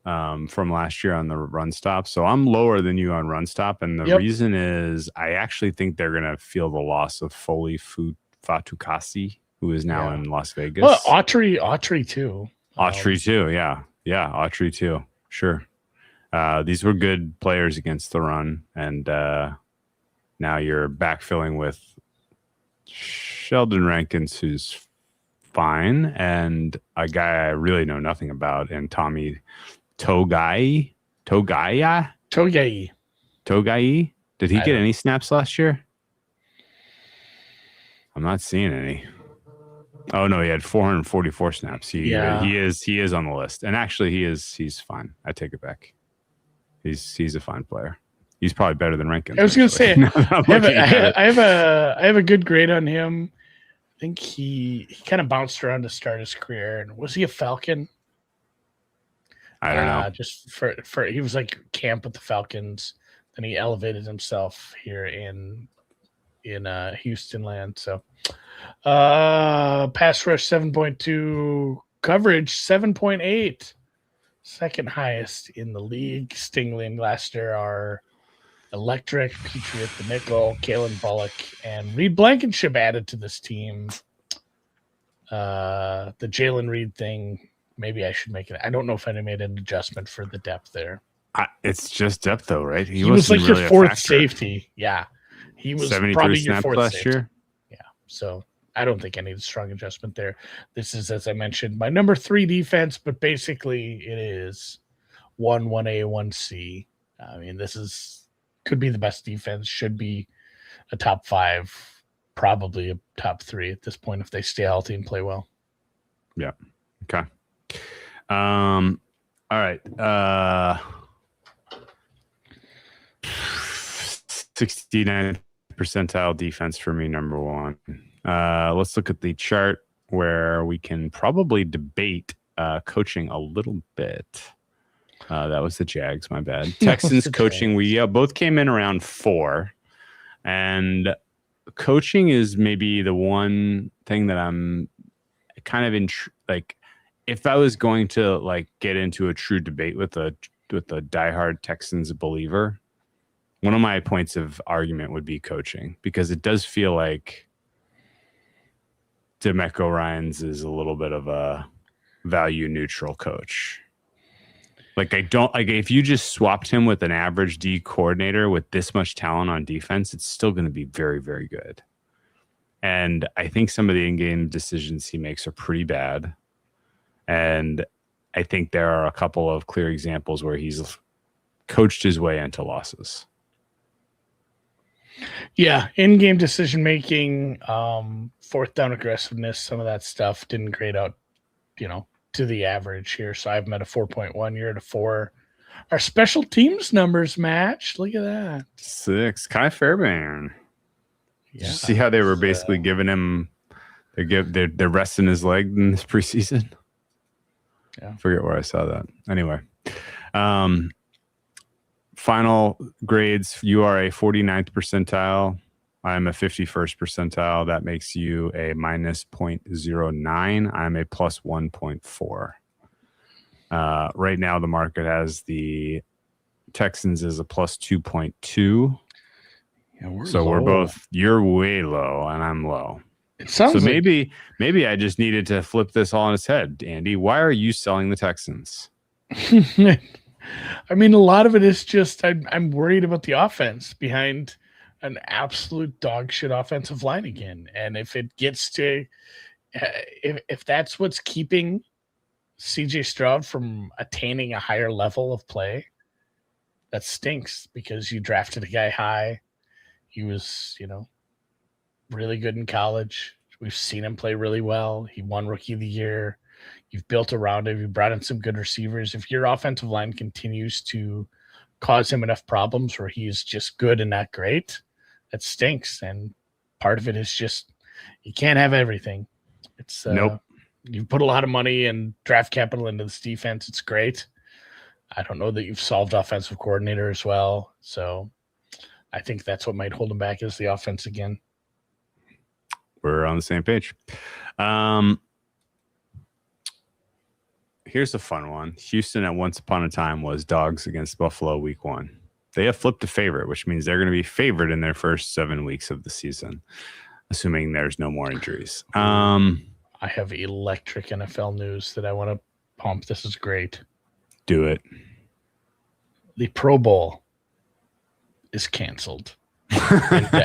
from last year on the run stop. So I'm lower than you on run stop. And the reason is I actually think they're going to feel the loss of Foley Fatukasi, who is now in Las Vegas. Well, Autry too. Autry too. Yeah. Yeah. Autry too. Sure. These were good players against the run. And now you're backfilling with Sheldon Rankins, who's fine, and a guy I really know nothing about, and Tommy Togai. Did he get any snaps last year? I'm not seeing any. Oh no, he had 444 snaps. He is on the list, and actually he's fine. I take it back. He's a fine player. He's probably better than Rankins. I was going to say I have a good grade on him. I think he kind of bounced around to start his career. And was he a Falcon? I don't know. Just for he was like camp with the Falcons. Then he elevated himself here in Houston land. So pass rush 7.2, coverage 7.8, second highest in the league. Stingley and Glaster are electric. Petrie at the nickel, Kalen Bullock and Reed Blankenship added to this team. The Jalen Reed thing, maybe I should make it. I don't know if I made an adjustment for the depth there. It's just depth, though, right? He was like really your fourth safety. Yeah, he was probably your fourth last safety. Year. Yeah, so I don't think I need a strong adjustment there. This is, as I mentioned, my number 3 defense, but basically it is 1A, 1C. I mean, could be the best defense, should be a top 5, probably a top 3 at this point if they stay healthy and play well. Yeah. Okay. All right. 69th percentile defense for me, number 1. Let's look at the chart where we can probably debate coaching a little bit. That was the Jags, my bad. Texans coaching, we both came in around 4. And coaching is maybe the one thing that I'm kind of if I was going to get into a true debate with a diehard Texans believer, one of my points of argument would be coaching, because it does feel like DeMeco Ryans is a little bit of a value neutral coach. If you just swapped him with an average D coordinator with this much talent on defense, it's still going to be very, very good. And I think some of the in-game decisions he makes are pretty bad. And I think there are a couple of clear examples where he's coached his way into losses. Yeah, in-game decision-making, fourth down aggressiveness, some of that stuff didn't grade out, to the average here. So I've met a 4.1, you're at a 4. Our special teams numbers match. Look at that. 6. Kai Fairbairn. Yeah, Did you see how they were basically giving him they're resting his leg in this preseason? Yeah. I forget where I saw that. Anyway. Final grades, you are a 49th percentile. I'm a 51st percentile. That makes you a minus 0.09. I'm a plus 1.4. Right now, the market has the Texans as a plus 2.2. Yeah, we're both, you're way low and I'm low. It sounds so like maybe I just needed to flip this all on its head, Andy. Why are you selling the Texans? I mean, a lot of it is just I'm worried about the offense behind an absolute dog shit offensive line again. And if it gets to, if that's what's keeping CJ Stroud from attaining a higher level of play, that stinks because you drafted a guy high. He was, really good in college. We've seen him play really well. He won Rookie of the Year. You've built around him. You brought in some good receivers. If your offensive line continues to cause him enough problems where he's just good and not great, that stinks. And part of it is just you can't have everything. It's nope. You put a lot of money and draft capital into this defense. It's great. I don't know that you've solved offensive coordinator as well. So I think that's what might hold him back is the offense again. We're on the same page. Here's a fun one. Houston at once upon a time was dogs against Buffalo week 1. They have flipped a favorite, which means they're going to be favored in their first 7 weeks of the season, assuming there's no more injuries. I have electric NFL news that I want to pump. This is great. Do it. The Pro Bowl is canceled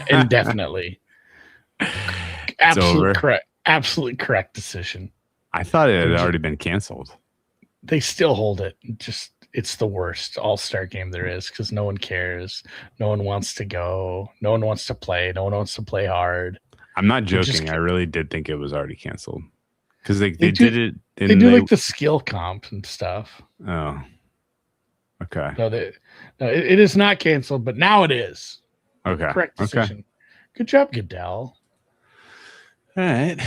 indefinitely. Absolutely correct. Absolutely correct decision. I thought it had already been canceled. They still hold it. It's the worst all-star game there is because no one cares. No one wants to go. No one wants to play. No one wants to play hard. I'm not joking. I really did think it was already canceled because they did it. They do like the skill comp and stuff. Oh, okay. No, it is not canceled, but now it is. Okay. Correct decision. Okay. Good job, Goodell. All right.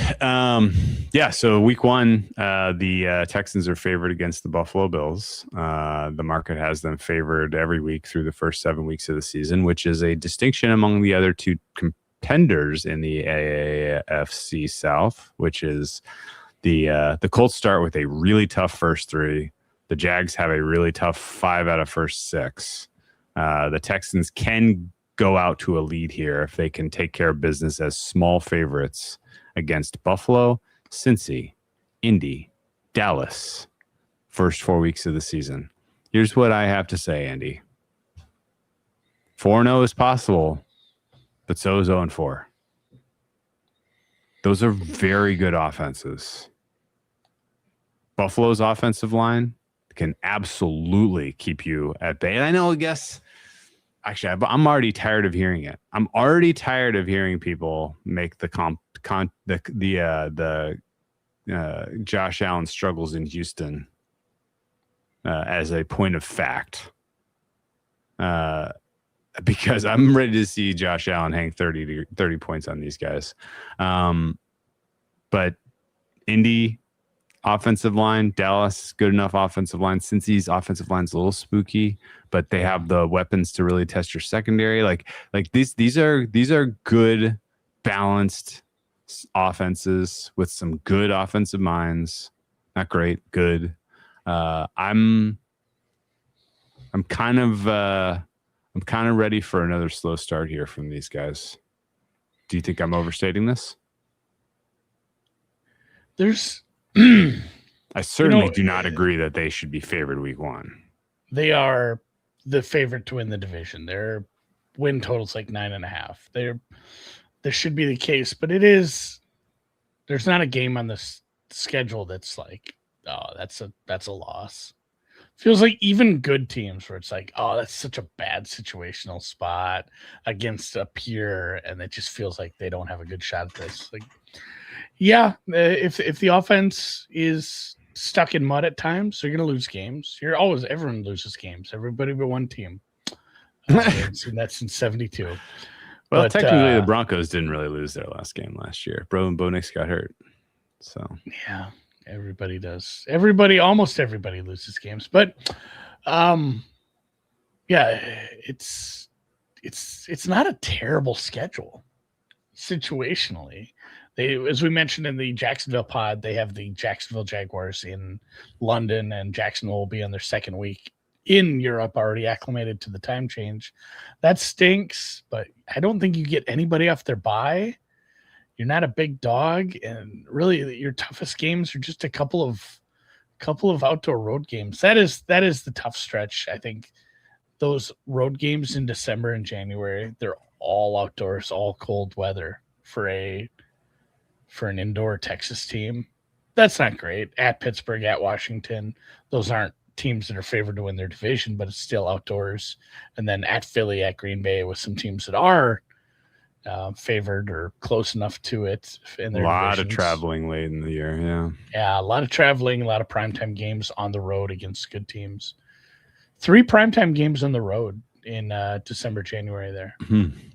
Yeah. So week 1, the Texans are favored against the Buffalo Bills. The market has them favored every week through the first 7 weeks of the season, which is a distinction among the other two contenders in the AFC South, which is the Colts start with a really tough first 3. The Jags have a really tough 5 out of first 6. The Texans can go out to a lead here if they can take care of business as small favorites against Buffalo, Cincy, Indy, Dallas, first 4 weeks of the season. Here's what I have to say, Andy. 4-0 is possible, but so is 0-4. Those are very good offenses. Buffalo's offensive line can absolutely keep you at bay. And I know, actually, I'm already tired of hearing it. I'm already tired of hearing people make the Josh Allen struggles in Houston as a point of fact. Because I'm ready to see Josh Allen hang 30 points on these guys. But Indy offensive line, Dallas, good enough offensive line. Cincy's offensive line's a little spooky, but they have the weapons to really test your secondary. Like these are good, balanced offenses with some good offensive minds. Not great, good. I'm kind of ready for another slow start here from these guys. Do you think I'm overstating this? I certainly do not agree that they should be favored week 1. They are the favorite to win the division. Their win total's like 9.5. this should be the case, but it is. There's not a game on this schedule that's like, oh, that's a loss. Feels like even good teams where it's like, oh, that's such a bad situational spot against a peer, and it just feels like they don't have a good shot at this. Like, yeah, if the offense is stuck in mud at times, they're going to lose games. Everyone loses games. Everybody but one team. And that's in 72. Well, but, technically, the Broncos didn't really lose their last game last year. Bo Nix got hurt, so yeah. Everybody does. Almost everybody loses games, but yeah, it's not a terrible schedule situationally. As we mentioned in the Jacksonville pod, they have the Jacksonville Jaguars in London, and Jacksonville will be on their second week in Europe, already acclimated to the time change. That stinks, but I don't think you get anybody off their bye. You're not a big dog, and really your toughest games are just a couple of outdoor road games. That is the tough stretch. I think those road games in December and January, they're all outdoors, all cold weather for an indoor Texas team. That's not great. At Pittsburgh, at Washington, those aren't teams that are favored to win their division, but it's still outdoors. And then at Philly, at Green Bay, with some teams that are favored or close enough to it in their divisions. Of traveling late in the year. Yeah, a lot of traveling, a lot of primetime games on the road against good teams. 3 primetime games on the road in December, January there.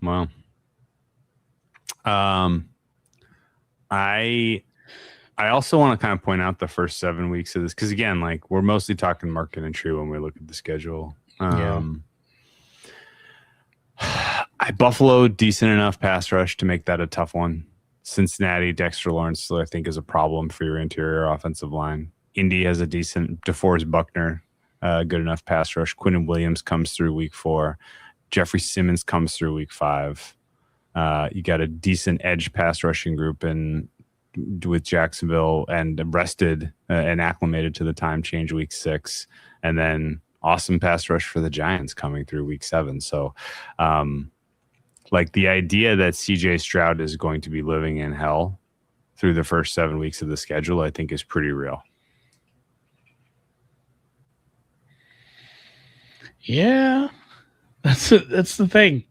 Wow. I also want to kind of point out the first 7 weeks of this, because again, like, we're mostly talking market entry when we look at the schedule. Buffalo, decent enough pass rush to make that a tough one. Cincinnati, Dexter Lawrence, I think, is a problem for your interior offensive line. Indy has a decent DeForest Buckner, good enough pass rush. Quinnen Williams comes through week 4. Jeffrey Simmons comes through week 5. You got a decent edge pass rushing group with Jacksonville, and rested and acclimated to the time change week 6. And then awesome pass rush for the Giants coming through week 7. So, like, the idea that CJ Stroud is going to be living in hell through the first 7 weeks of the schedule, I think, is pretty real. Yeah, that's the thing.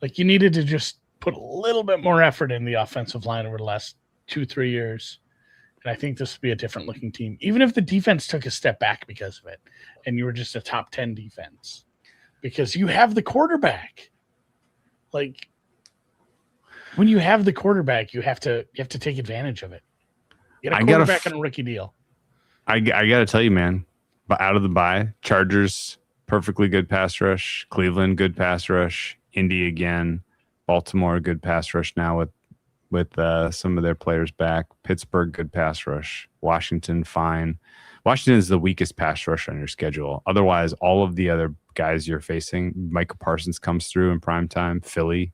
Like, you needed to just put a little bit more effort in the offensive line over the last 2-3 years. And I think this would be a different looking team, even if the defense took a step back because of it and you were just a top 10 defense, because you have the quarterback. Like, when you have the quarterback, you have to take advantage of it. You got a quarterback on a rookie deal. I got to tell you, man, but out of the bye, Chargers, perfectly good pass rush. Cleveland, good pass rush. Indy again. Baltimore, good pass rush now with some of their players back. Pittsburgh, good pass rush. Washington, fine. Washington is the weakest pass rush on your schedule. Otherwise, all of the other guys you're facing, Micah Parsons comes through in prime time. Philly,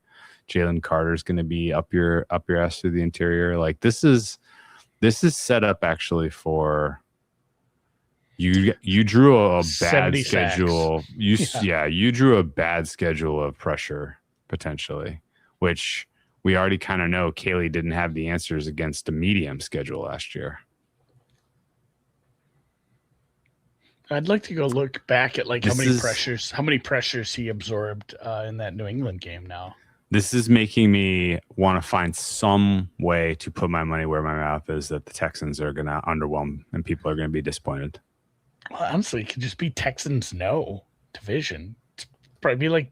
Jalen Carter is going to be up your ass through the interior. Like, this is set up actually for you. You drew a bad schedule. You drew a bad schedule of pressure potentially, which we already kind of know Kaylee didn't have the answers against a medium schedule last year. I'd like to go look back at how many pressures he absorbed in that New England game now. This is making me want to find some way to put my money where my mouth is that the Texans are going to underwhelm and people are going to be disappointed. Well, honestly, it could just be Texans division. It's probably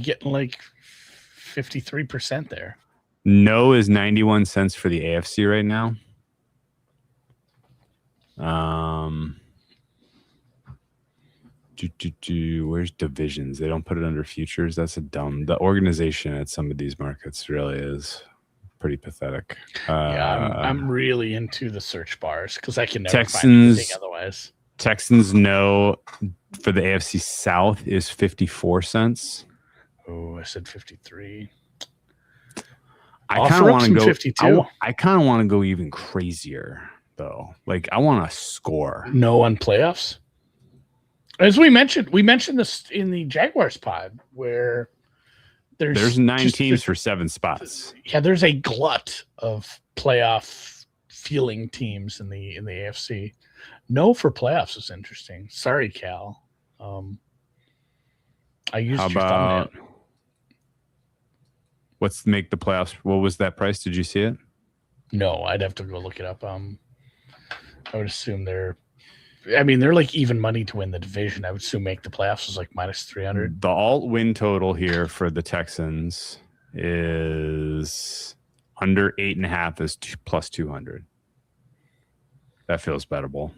getting 53% there. No is 91 cents for the AFC right now. Where's divisions? They don't put it under futures. That's the organization at some of these markets really is pretty pathetic. I'm really into the search bars because I can never find anything otherwise. Texans no for the AFC South is 54 cents. Oh, I said 53. I kind of want to go 52. I kind of want to go even crazier though. Like, I want to score. No on playoffs. As we mentioned this in the Jaguars pod, where There's 9 teams for 7 spots. Yeah, there's a glut of playoff feeling teams in the AFC. No for playoffs is interesting. Sorry, Cal. I used your thumbnail. What's make the playoffs? What was that price? Did you see it? No, I'd have to go look it up. I would assume they're like even money to win the division. I would assume make the playoffs was like minus 300. The alt win total here for the Texans is under 8.5 is plus 200. That feels bettable.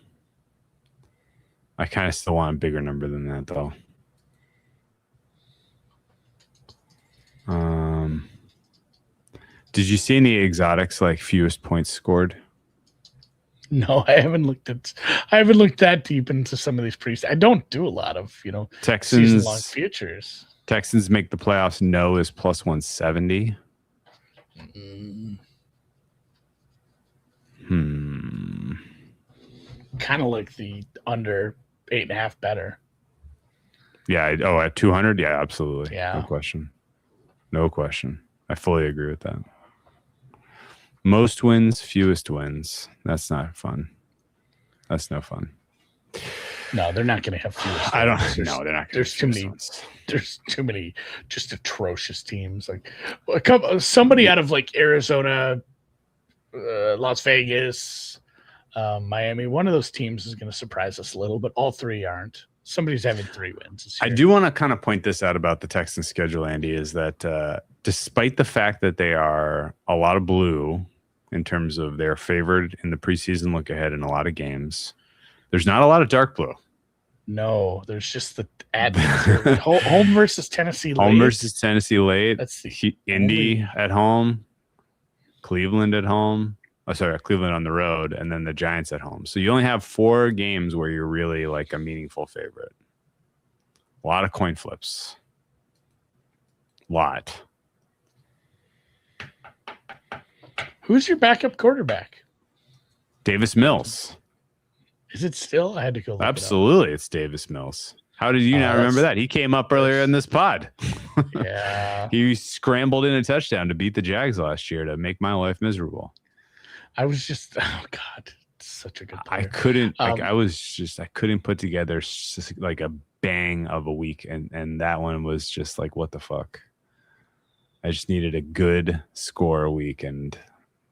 I kind of still want a bigger number than that, though. Did you see any exotics like fewest points scored? No, I haven't looked that deep into some of these I don't do a lot of, Texans season-long futures. Texans make the playoffs. No is plus 170. Kind of like the under 8.5 better. Yeah. At 200. Yeah, absolutely. Yeah. No question. I fully agree with that. Most wins, fewest wins. That's not fun. That's no fun. No, they're not going to have fewest. I don't know. They're not. There's too many. There's too many just atrocious teams. Like somebody out of like Arizona, Las Vegas, Miami. One of those teams is going to surprise us a little, but all 3 aren't. Somebody's having 3 wins this year. I do want to kind of point this out about the Texans schedule, Andy, is that despite the fact that they are a lot of blue in terms of they're favored in the preseason look ahead in a lot of games, there's not a lot of dark blue. No, there's just the home versus Tennessee late. Home versus Tennessee late. That's the Indy at home, Cleveland at home. Oh, sorry, Cleveland on the road, and then the Giants at home. So you only have 4 games where you're really like a meaningful favorite. A lot of coin flips. Lot. Who's your backup quarterback? Davis Mills. Is it still? I had to go look Absolutely, it's Davis Mills. How did you not remember that? He came up earlier in this pod. Yeah. He scrambled in a touchdown to beat the Jags last year to make my life miserable. I was just, oh God, such a good player. I couldn't, I couldn't put together like a bang of a week. And that one was just like, what the fuck? I just needed a good score a week, and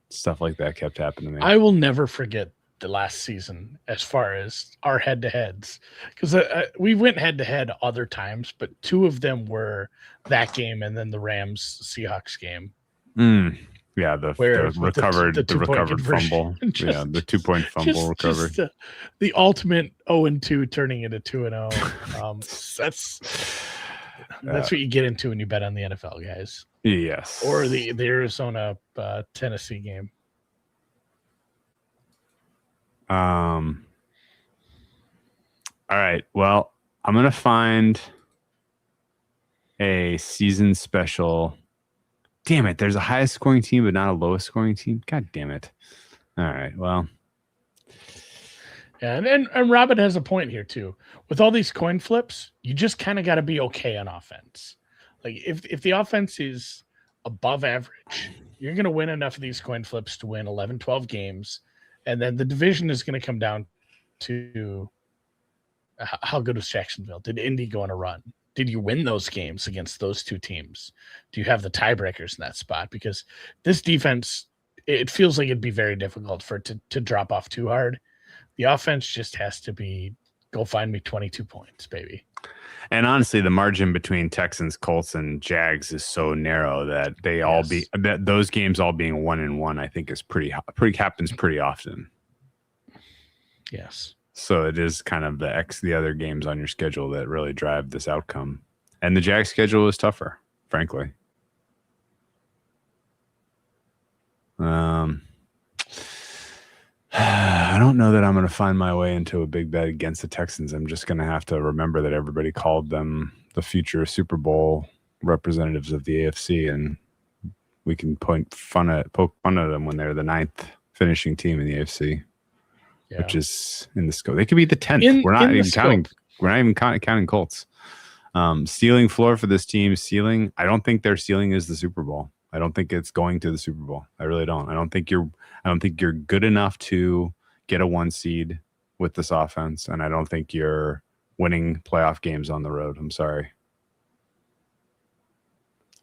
stuff like that kept happening to me. I will never forget the last season as far as our head-to-heads, because we went head-to-head other times, but 2 of them were that game and then the Rams-Seahawks game. Yeah, the recovered fumble. Yeah, the 2-point fumble recovered. Just the ultimate 0-2 turning into 2-0. That's what you get into when you bet on the NFL, guys. Yes. Or the Arizona Tennessee game. All right. Well, I'm gonna find a season special. Damn it! There's a highest scoring team, but not a lowest scoring team. God damn it! All right. Well. Yeah, and Robin has a point here too. With all these coin flips, you just kind of got to be okay on offense. Like if the offense is above average, you're going to win enough of these coin flips to win 11, 12 games. And then the division is going to come down to how good was Jacksonville? Did Indy go on a run? Did you win those games against those 2 teams? Do you have the tiebreakers in that spot? Because this defense, it feels like it'd be very difficult for it to drop off too hard. The offense just has to be, go find me 22 points, baby. And honestly, the margin between Texans, Colts, and Jags is so narrow that those games all being 1-1, I think is pretty happens pretty often. Yes. So it is kind of the other games on your schedule that really drive this outcome. And the Jags schedule is tougher, frankly. I don't know that I'm going to find my way into a big bet against the Texans. I'm just going to have to remember that everybody called them the future Super Bowl representatives of the AFC, and we can poke fun at them when they're the 9th finishing team in the AFC, which is in the scope. They could be the 10th. We're not even counting Colts. Ceiling floor for this team. Ceiling. I don't think their ceiling is the Super Bowl. I don't think it's going to the Super Bowl. I really don't. I don't think you're good enough to get a 1 seed with this offense, and I don't think you're winning playoff games on the road. I'm sorry.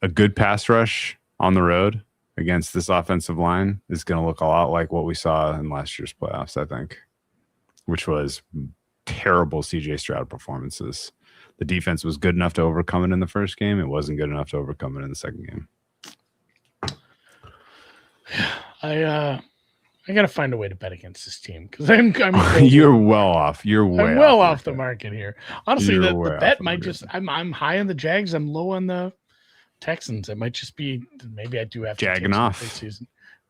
A good pass rush on the road against this offensive line is going to look a lot like what we saw in last year's playoffs, I think, which was terrible CJ Stroud performances. The defense was good enough to overcome it in the first game. It wasn't good enough to overcome it in the second game. I got to find a way to bet against this team because I'm You're well off. You're way I'm well off the market here. Honestly, the bet might market. just I'm high on the Jags. I'm low on the Texans. It might just be maybe I do have to jagging off. Season.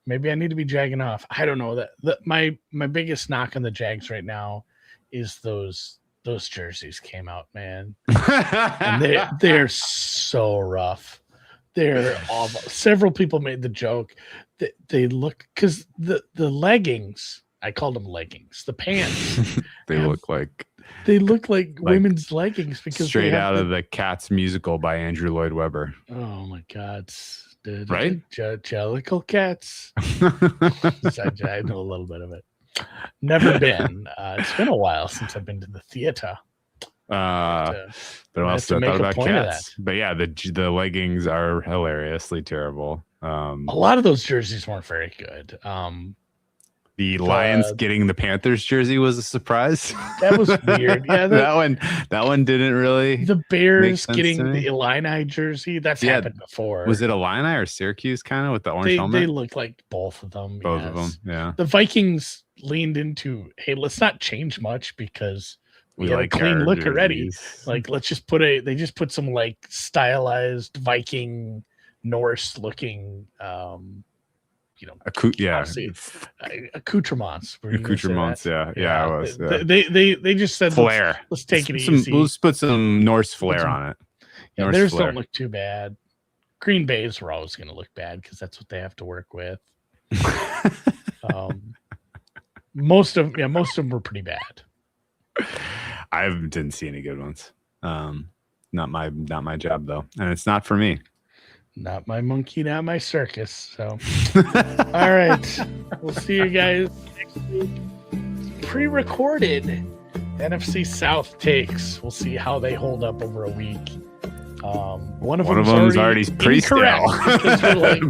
Maybe I need to be jagging off. I don't know that my biggest knock on the Jags right now is those jerseys came out, man. And they're so rough. They're awful. Several people made the joke that they look because the leggings, I called them leggings, the pants. They look like women's leggings because straight out of the Cats musical by Andrew Lloyd Webber. Oh my God. Right? Jellicle Cats. I know a little bit of it. Never been. It's been a while since I've been to the theater. But also I thought about Cats. But yeah, the leggings are hilariously terrible. A lot of those jerseys weren't very good. The Lions getting the Panthers jersey was a surprise. That was weird. Yeah, that one didn't really. The Bears getting the Illini jersey. That's happened before. Was it Illini or Syracuse kind of with the orange helmet? They look like both of them. Both of them, yeah. The Vikings leaned into, hey, let's not change much because we have a clean look jerseys already. Like, let's just they just put some like stylized Viking Norse looking accoutrements. Accoutrements, yeah, I was. Yeah. They just said flair. Let's take it easy. Let's put some Norse flair on it. Yeah, theirs don't look too bad. Green Bay's were always going to look bad because that's what they have to work with. Most of them were pretty bad. I didn't see any good ones. Not my job though, and it's not for me. Not my monkey, not my circus. So, all right. We'll see you guys next week. Pre-recorded NFC South takes. We'll see how they hold up over a week. One of them's already pretty stale.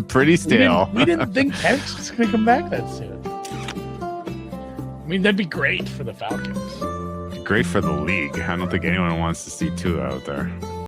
Pretty stale. We didn't think Texas was going to come back that soon. I mean, that'd be great for the Falcons. Great for the league. I don't think anyone wants to see Tua out there.